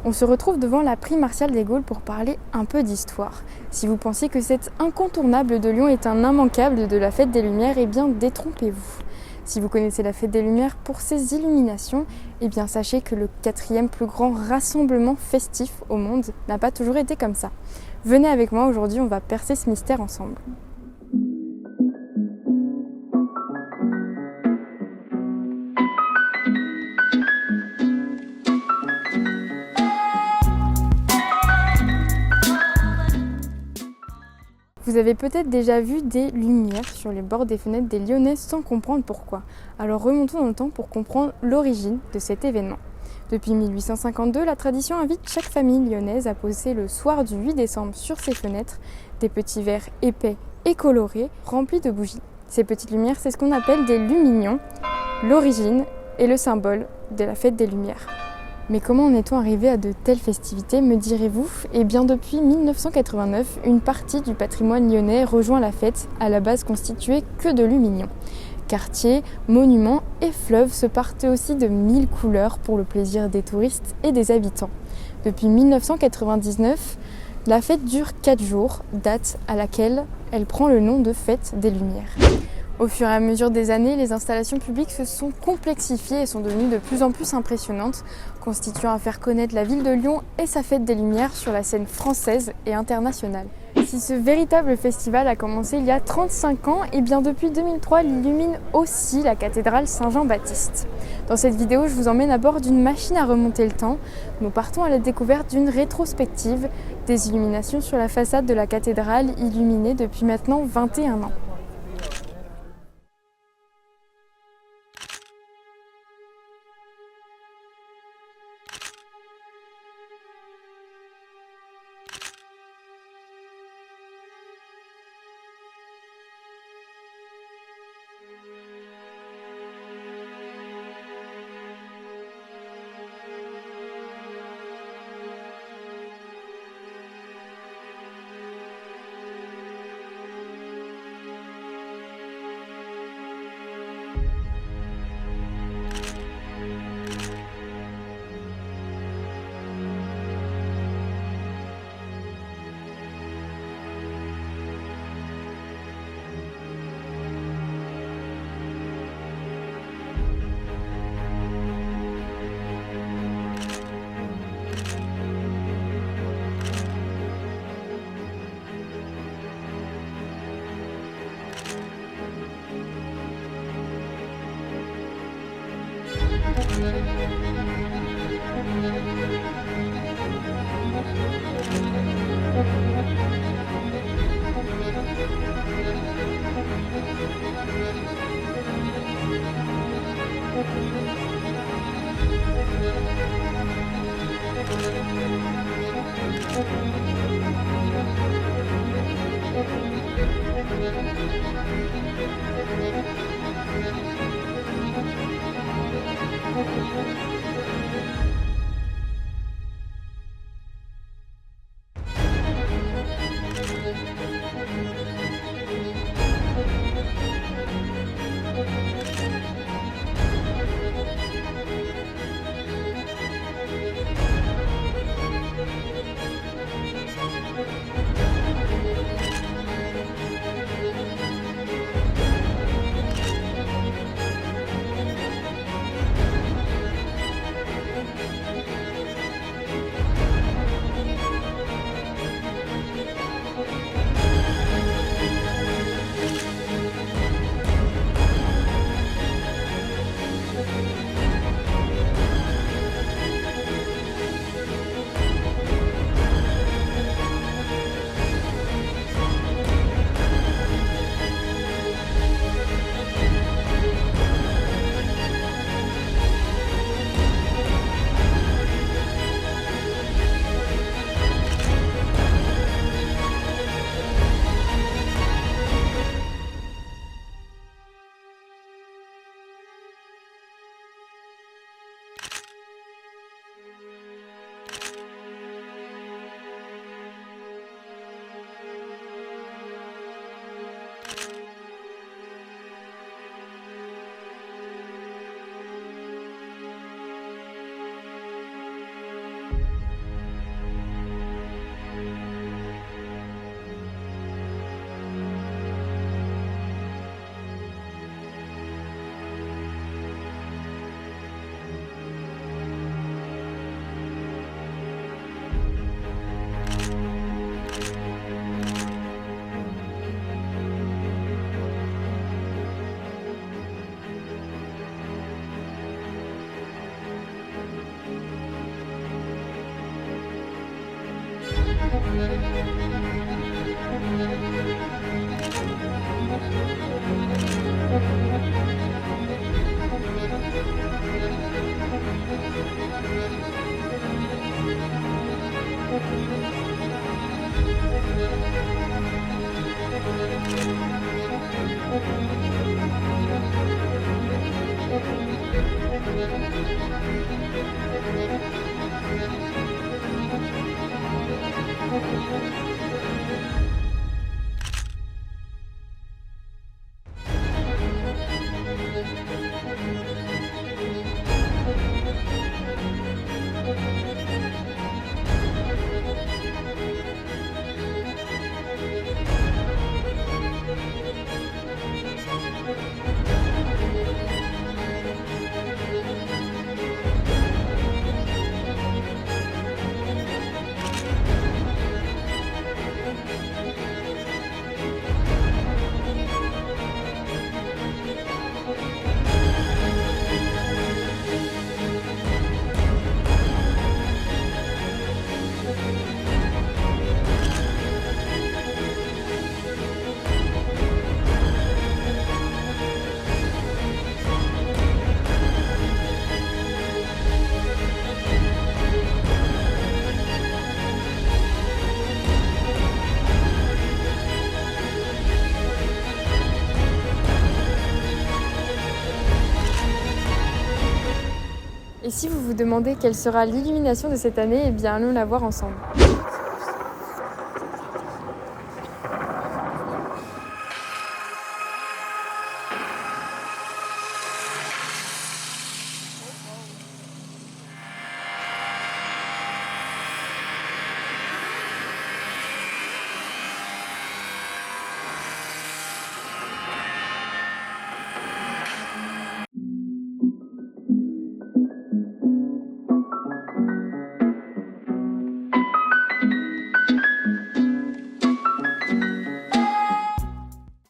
On se retrouve devant la Prix Martial de Gaulle pour parler un peu d'histoire. Si vous pensez que cet incontournable de Lyon est un immanquable de la Fête des Lumières, eh bien détrompez-vous. Si vous connaissez la Fête des Lumières pour ses illuminations, eh bien sachez que le 4e plus grand rassemblement festif au monde n'a pas toujours été comme ça. Venez avec moi, aujourd'hui on va percer ce mystère ensemble. Vous avez peut-être déjà vu des lumières sur les bords des fenêtres des Lyonnais sans comprendre pourquoi. Alors remontons dans le temps pour comprendre l'origine de cet événement. Depuis 1852, la tradition invite chaque famille lyonnaise à poser le soir du 8 décembre sur ses fenêtres des petits verres épais et colorés remplis de bougies. Ces petites lumières, c'est ce qu'on appelle des lumignons, l'origine et le symbole de la Fête des Lumières. Mais comment en est-on arrivé à de telles festivités, me direz-vous? Eh bien depuis 1989, une partie du patrimoine lyonnais rejoint la fête, à la base constituée que de lumignons. Quartiers, monuments et fleuves se partent aussi de 1000 couleurs pour le plaisir des touristes et des habitants. Depuis 1999, la fête dure 4 jours, date à laquelle elle prend le nom de Fête des Lumières. Au fur et à mesure des années, les installations publiques se sont complexifiées et sont devenues de plus en plus impressionnantes, constituant à faire connaître la ville de Lyon et sa Fête des Lumières sur la scène française et internationale. Si ce véritable festival a commencé il y a 35 ans, et bien depuis 2003, il illumine aussi la cathédrale Saint-Jean-Baptiste. Dans cette vidéo, je vous emmène à bord d'une machine à remonter le temps. Nous partons à la découverte d'une rétrospective des illuminations sur la façade de la cathédrale, illuminée depuis maintenant 21 ans. Et si vous vous demandez quelle sera l'illumination de cette année, eh bien allons la voir ensemble.